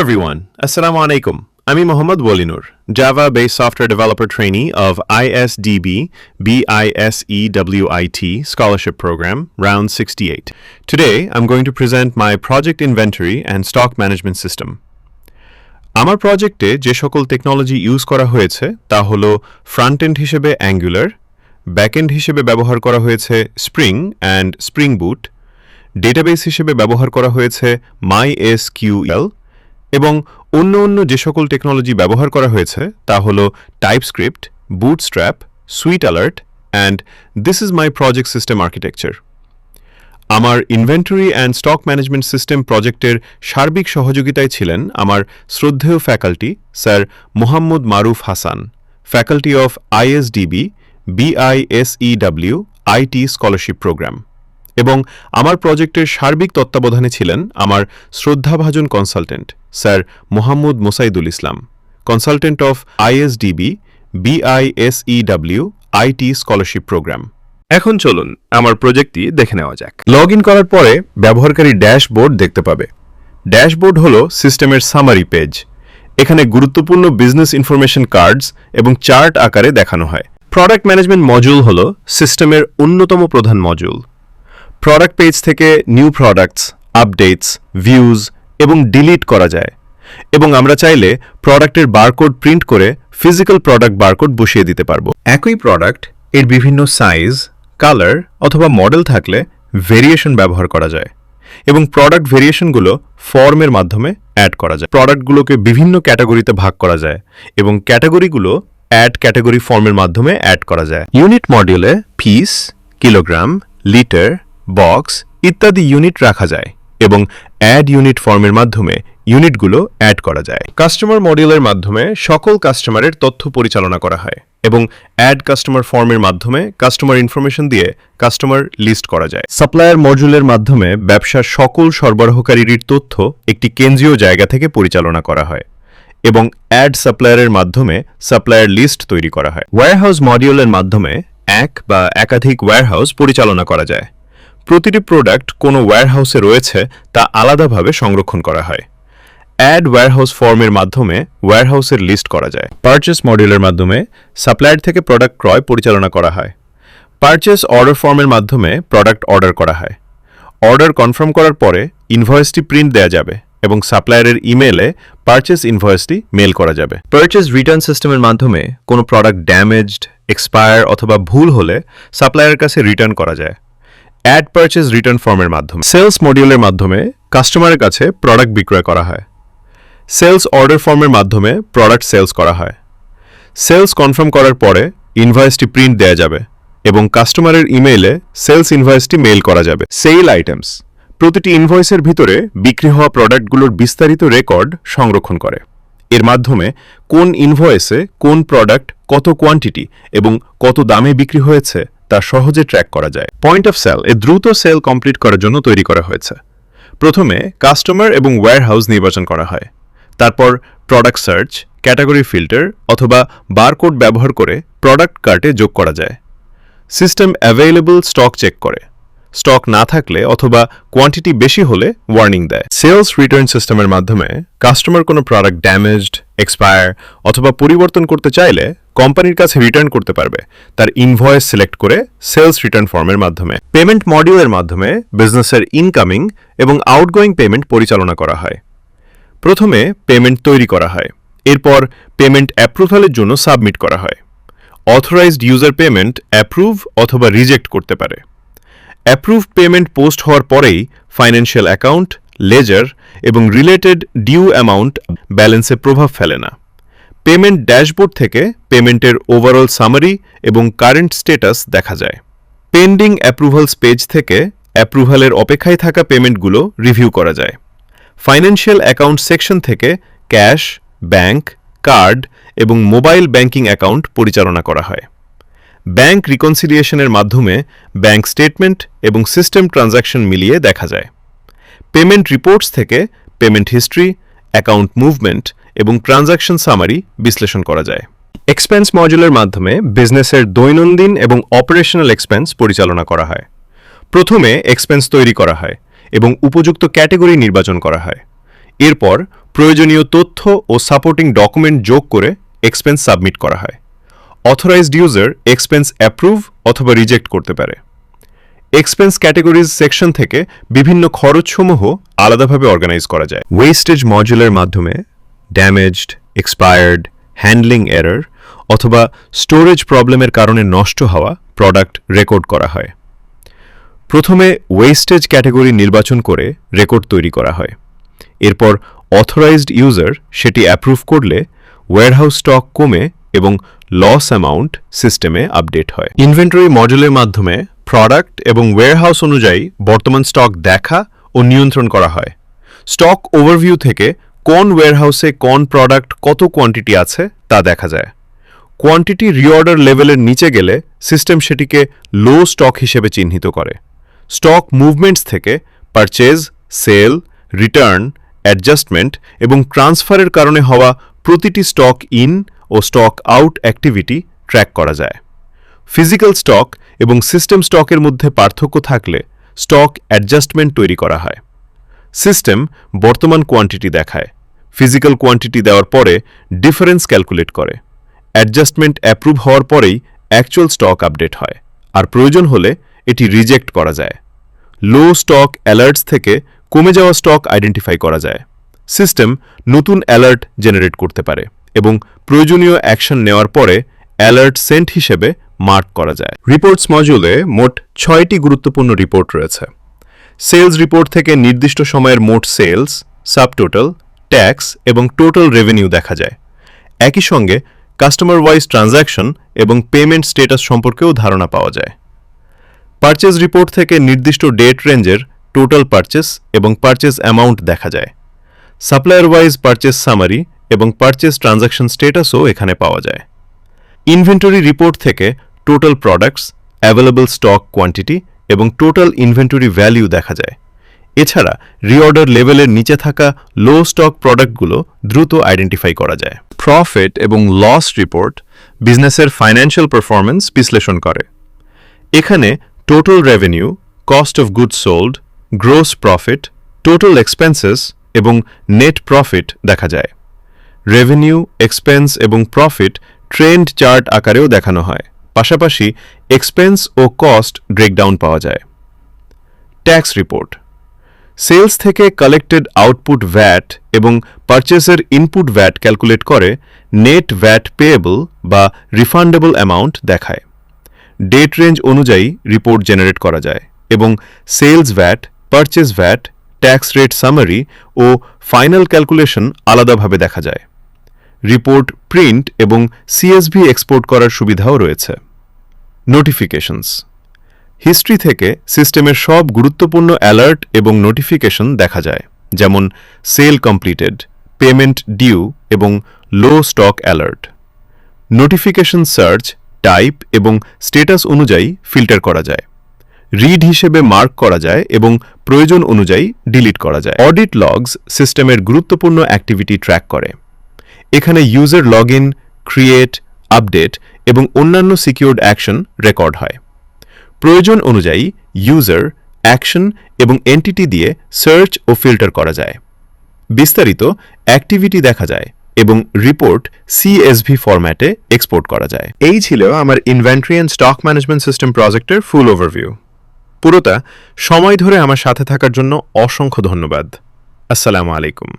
everyone. Assalamu alaikum. আমি Mohammad ওয়ালিনুর, Java-based software developer trainee of ISDB BISEWIT Scholarship Program, Round 68. Today, I'm going to present my project inventory and stock management system. আমার প্রজেক্টে যে সকল technology use করা হয়েছে তা হলো ফ্রন্ট এন্ড হিসেবে অ্যাঙ্গুলার, ব্যাক এন্ড হিসেবে ব্যবহার করা হয়েছে spring and spring boot, database হিসেবে ব্যবহার করা হয়েছে MySQL এবং অন্য যে সকল টেকনোলজি ব্যবহার করা হয়েছে তা হলো TypeScript, Bootstrap, sweet alert and this is my project system architecture. আমার inventory and stock management system প্রজেক্টের সার্বিক সহযোগিতায় ছিলেন আমার শ্রদ্ধেয় faculty sir Mohammad Maruf Hasan, faculty of ISDB BISEWIT scholarship programme, এবং আমার প্রজেক্টের সার্বিক তত্ত্বাবধানে ছিলেন আমার শ্রদ্ধাভাজন consultant sir Mohammad Mosaidul Islam, consultant of ISDB BISEWIT scholarship programme. এখন চলুন আমার প্রজেক্টটি দেখে নেওয়া যাক। লগ ইন করার পরে ব্যবহারকারী ড্যাশবোর্ড দেখতে পাবে। ড্যাশবোর্ড হল সিস্টেমের সামারি পেজ। এখানে গুরুত্বপূর্ণ বিজনেস ইনফরমেশন কার্ডস এবং চার্ট আকারে দেখানো হয়। প্রোডাক্ট ম্যানেজমেন্ট মডিউল হল সিস্টেমের অন্যতম প্রধান মডিউল। প্রোডাক্ট পেজ থেকে নিউ প্রোডাক্টস, আপডেটস, ভিউজ এবং ডিলিট করা যায়, এবং আমরা চাইলে প্রোডাক্টের বারকোড প্রিন্ট করে ফিজিক্যাল প্রোডাক্ট বারকোড বসিয়ে দিতে পারবো। একই প্রোডাক্ট এর বিভিন্ন সাইজ, কালার অথবা মডেল থাকলে ভেরিয়েশন ব্যবহার করা যায়, এবং প্রোডাক্ট ভেরিয়েশনগুলো ফর্মের মাধ্যমে অ্যাড করা যায়। প্রোডাক্টগুলোকে বিভিন্ন ক্যাটাগরিতে ভাগ করা যায় এবং ক্যাটাগরিগুলো অ্যাড ক্যাটাগরি ফর্মের মাধ্যমে অ্যাড করা যায়। ইউনিট মডিউলে পিস, কিলোগ্রাম, লিটার, বক্স ইত্যাদি ইউনিট রাখা যায় এবং অ্যাড ইউনিট ফর্মের মাধ্যমে ইউনিটগুলো অ্যাড করা যায়। কাস্টমার মডিউলের মাধ্যমে সকল কাস্টমারের তথ্য পরিচালনা করা হয় এবং অ্যাড কাস্টমার ফর্মের মাধ্যমে কাস্টমার ইনফরমেশন দিয়ে কাস্টমার লিস্ট করা যায়। সাপ্লায়ার মডিউলের মাধ্যমে ব্যবসার সকল সরবরাহকারীর তথ্য একটি কেন্দ্রীয় জায়গা থেকে পরিচালনা করা হয় এবং অ্যাড সাপ্লায়ারের মাধ্যমে সাপ্লায়ার লিস্ট তৈরি করা হয়। ওয়্যারহাউস মডিউলের মাধ্যমে এক বা একাধিক ওয়্যারহাউস পরিচালনা করা যায়। প্রতিটি প্রোডাক্ট কোনো ওয়্যারহাউসে রয়েছে তা আলাদাভাবে সংরক্ষণ করা হয়। অ্যাড ওয়্যারহাউস ফর্মের মাধ্যমে ওয়্যারহাউসের লিস্ট করা যায়। পারচেস মডিউলের মাধ্যমে সাপ্লায়ার থেকে প্রোডাক্ট ক্রয় পরিচালনা করা হয়। পারচেস অর্ডার ফর্মের মাধ্যমে প্রোডাক্ট অর্ডার করা হয়। অর্ডার কনফার্ম করার পরে ইনভয়েসটি প্রিন্ট দেওয়া যাবে এবং সাপ্লায়ারের ইমেলে পারচেস ইনভয়েসটি মেল করা যাবে। পারচেস রিটার্ন সিস্টেমের মাধ্যমে কোনো প্রোডাক্ট ড্যামেজড, এক্সপায়ার অথবা ভুল হলে সাপ্লায়ারের কাছে রিটার্ন করা যায়। অ্যাড পারচেস রিটার্ন ফর্মের মাধ্যমে সেলস মডিউলের মাধ্যমে কাস্টমারের কাছে প্রোডাক্ট বিক্রয় করা হয়। সেলস অর্ডার ফর্মের মাধ্যমে প্রোডাক্ট সেলস করা হয়। সেলস কনফার্ম করার পরে ইনভয়েসটি প্রিন্ট দেওয়া যাবে এবং কাস্টমারের ইমেইলে সেলস ইনভয়েসটি মেইল করা যাবে। সেল আইটেমস প্রতিটি ইনভয়েসের ভিতরে বিক্রি হওয়া প্রোডাক্টগুলোর বিস্তারিত রেকর্ড সংরক্ষণ করে। এর মাধ্যমে কোন ইনভয়েসে কোন প্রোডাক্ট কত কোয়ান্টিটি এবং কত দামে বিক্রি হয়েছে তা সহজে ট্র্যাক করা যায়। পয়েন্ট অফ সেল দ্রুত সেল কমপ্লিট করার জন্য তৈরি করা হয়েছে। প্রথমে কাস্টমার এবং ওয়্যারহাউস নির্বাচন করা হয়। তারপর প্রোডাক্ট সার্চ, ক্যাটাগরি ফিল্টার অথবা বারকোড ব্যবহার করে প্রোডাক্ট কার্টে যোগ করা যায়। সিস্টেম অ্যাভেইলেবল স্টক চেক করে। স্টক না থাকলে অথবা কোয়ান্টিটি বেশি হলে ওয়ার্নিং দেয়। সেলস রিটার্ন সিস্টেমের মাধ্যমে কাস্টমার কোনো প্রোডাক্ট ড্যামেজড, এক্সপায়ার অথবা পরিবর্তন করতে চাইলে কোম্পানির কাছে রিটার্ন করতে পারবে তার ইনভয়েস সিলেক্ট করে সেলস রিটার্ন ফর্মের মাধ্যমে। পেমেন্ট মডিউলের মাধ্যমে বিজনেসের ইনকামিং এবং আউটগোয়িং পেমেন্ট পরিচালনা করা হয়। প্রথমে পেমেন্ট তৈরি করা হয়, এরপর পেমেন্ট অ্যাপ্রুভালের জন্য সাবমিট করা হয়। অথরাইজড ইউজার পেমেন্ট অ্যাপ্রুভ অথবা রিজেক্ট করতে পারে। অ্যাপ্রুভ পেমেন্ট পোস্ট হওয়ার পরেই ফাইন্যান্সিয়াল অ্যাকাউন্ট, লেজার এবং রিলেটেড ডিউ অ্যামাউন্ট ব্যালেন্সে প্রভাব ফেলে না। পেমেন্ট ড্যাশবোর্ড থেকে পেমেন্টের ওভারঅল সামারি এবং কারেন্ট স্ট্যাটাস দেখা যায়। পেন্ডিং অ্যাপ্রুভালস পেজ থেকে অ্যাপ্রুভালের অপেক্ষায় থাকা পেমেন্টগুলো রিভিউ করা যায়। ফাইন্যান্সিয়াল অ্যাকাউন্ট সেকশন থেকে ক্যাশ, ব্যাংক, কার্ড এবং মোবাইল ব্যাংকিং অ্যাকাউন্ট পরিচালনা করা হয়। ব্যাংক রিকনসিলিয়েশনের মাধ্যমে ব্যাংক স্টেটমেন্ট এবং সিস্টেম ট্রানজ্যাকশন মিলিয়ে দেখা যায়। পেমেন্ট রিপোর্টস থেকে পেমেন্ট হিস্ট্রি, অ্যাকাউন্ট মুভমেন্ট এবং ট্রানজ্যাকশন সামারি বিশ্লেষণ করা যায়। এক্সপেন্স মডিউলের মাধ্যমে বিজনেসের দৈনন্দিন এবং অপারেশনাল এক্সপেন্স পরিচালনা করা হয়। প্রথমে এক্সপেন্স তৈরি করা হয় এবং উপযুক্ত ক্যাটাগরি নির্বাচন করা হয়। এরপর প্রয়োজনীয় তথ্য ও সাপোর্টিং ডকুমেন্ট যোগ করে এক্সপেন্স সাবমিট করা হয়। অথরাইজড ইউজার এক্সপেন্স অ্যাপ্রুভ অথবা রিজেক্ট করতে পারে। এক্সপেন্স ক্যাটেগরিজ সেকশন থেকে বিভিন্ন খরচসমূহ আলাদাভাবে অর্গানাইজ করা যায়। ওয়েস্টেজ মডিউলের মাধ্যমে ড্যামেজড, এক্সপায়ার্ড, হ্যান্ডলিং এরর অথবা স্টোরেজ প্রবলেমের কারণে নষ্ট হওয়া প্রোডাক্ট রেকর্ড করা হয়। প্রথমে ওয়েস্টেজ ক্যাটেগরি নির্বাচন করে রেকর্ড তৈরি করা হয়। এরপর অথরাইজড ইউজার সেটি অ্যাপ্রুভ করলে ওয়্যারহাউস স্টক কমে এবং লস অ্যামাউন্ট সিস্টেমে আপডেট হয়। ইনভেন্টরি মডেলের মাধ্যমে প্রোডাক্ট এবং ওয়্যারহাউস অনুযায়ী বর্তমান স্টক দেখা ও নিয়ন্ত্রণ করা হয়। স্টক ওভারভিউ থেকে কোন ওয়্যারহাউসে কোন প্রোডাক্ট কত কোয়ান্টিটি আছে তা দেখা যায়। কোয়ান্টিটি রিঅর্ডার লেভেলের নিচে গেলে সিস্টেম সেটিকে লো স্টক হিসেবে চিহ্নিত করে। স্টক মুভমেন্টস থেকে পারচেজ, সেল, রিটার্ন, অ্যাডজাস্টমেন্ট এবং ট্রান্সফারের কারণে হওয়া প্রতিটি স্টক ইন ও স্টক আউট অ্যাক্টিভিটি ট্র্যাক করা যায়। ফিজিক্যাল স্টক এবং সিস্টেম স্টকের মধ্যে পার্থক্য থাকলে স্টক অ্যাডজাস্টমেন্ট তৈরি করা হয়। সিস্টেম বর্তমান কোয়ান্টিটি দেখায়। ফিজিক্যাল কোয়ান্টিটি দেওয়ার পরে ডিফারেন্স ক্যালকুলেট করে। অ্যাডজাস্টমেন্ট অ্যাপ্রুভ হওয়ার পরেই অ্যাকচুয়াল স্টক আপডেট হয়, আর প্রয়োজন হলে এটি রিজেক্ট করা যায়। লো স্টক অ্যালার্টস থেকে কমে যাওয়া স্টক আইডেন্টিফাই করা যায়। সিস্টেম নতুন অ্যালার্ট জেনারেট করতে পারে এবং প্রয়োজনীয় অ্যাকশন নেওয়ার পরে অ্যালার্ট সেন্ট হিসেবে মার্ক করা যায়। রিপোর্টস মডিউলে মোট 6টি গুরুত্বপূর্ণ রিপোর্ট রয়েছে। সেলস রিপোর্ট থেকে নির্দিষ্ট সময়ের মোট সেলস, সাবটোটাল, ট্যাক্স এবং টোটাল রেভিনিউ দেখা যায়। একই সঙ্গে কাস্টমার ওয়াইজ ট্রানজ্যাকশন এবং পেমেন্ট স্ট্যাটাস সম্পর্কেও ধারণা পাওয়া যায়। পারচেজ রিপোর্ট থেকে নির্দিষ্ট ডেট রেঞ্জের টোটাল পারচেস এবং পারচেস অ্যামাউন্ট দেখা যায়। সাপ্লায়ার ওয়াইজ পারচেস সামারি এবং পারচেস ট্রানজ্যাকশন স্ট্যাটাসও এখানে পাওয়া যায়। ইনভেন্টরি রিপোর্ট থেকে total products, available stock quantity এবং টোটাল ইনভেন্টরি ভ্যালু দেখা যায়। এছাড়া রিঅর্ডার লেভেলের নিচে থাকা লো স্টক প্রোডাক্টগুলো দ্রুত আইডেন্টিফাই করা যায়। প্রফিট এবং লস রিপোর্ট বিজনেসের ফাইন্যান্সিয়াল পারফরম্যান্স বিশ্লেষণ করে। এখানে total revenue, cost of goods sold, gross profit, total expenses এবং নেট প্রফিট দেখা যায়। রেভিনিউ, এক্সপেন্স এবং প্রফিট ট্রেন্ড চার্ট আকারেও দেখানো হয়। পাশাপাশি এক্সপেন্স ও কস্ট ব্রেকডাউন পাওয়া যায়। ট্যাক্স রিপোর্ট সেলস থেকে কালেক্টেড আউটপুট ভ্যাট এবং পারচেসের ইনপুট ভ্যাট ক্যালকুলেট করে নেট ভ্যাট পেয়েবল বা রিফান্ডেবল অ্যামাউন্ট দেখায়। ডেট রেঞ্জ অনুযায়ী রিপোর্ট জেনারেট করা যায় এবং sales VAT, purchase VAT, tax rate summary ও ফাইনাল ক্যালকুলেশন আলাদাভাবে দেখা যায়। রিপোর্ট প্রিন্ট এবং সিএসভি এক্সপোর্ট করার সুবিধাও রয়েছে। নোটিফিকেশনস হিস্ট্রি থেকে সিস্টেমের সব গুরুত্বপূর্ণ অ্যালার্ট এবং নোটিফিকেশন দেখা যায়, যেমন সেল কমপ্লিটেড, পেমেন্ট ডিউ এবং low stock alert. Notification search, type এবং স্ট্যাটাস অনুযায়ী ফিল্টার করা যায়। রিড হিসেবে মার্ক করা যায় এবং প্রয়োজন অনুযায়ী ডিলিট করা যায়। অডিট লগস সিস্টেমের গুরুত্বপূর্ণ অ্যাক্টিভিটি ট্র্যাক করে। এখানে user log in, create, update এবং অন্যান্য সিকিউরড অ্যাকশন রেকর্ড হয়। প্রয়োজন অনুযায়ী ইউজার, অ্যাকশন এবং এন্টিটি দিয়ে সার্চ ও ফিল্টার করা যায়। বিস্তারিত অ্যাক্টিভিটি দেখা যায় এবং রিপোর্ট সিএসভি ফরম্যাটে এক্সপোর্ট করা যায়। এই ছিল আমার inventory and stock management system প্রজেক্টের ফুল ওভারভিউ। পুরোটা সময় ধরে আমার সাথে থাকার জন্য অসংখ্য ধন্যবাদ। আসসালামু আলাইকুম।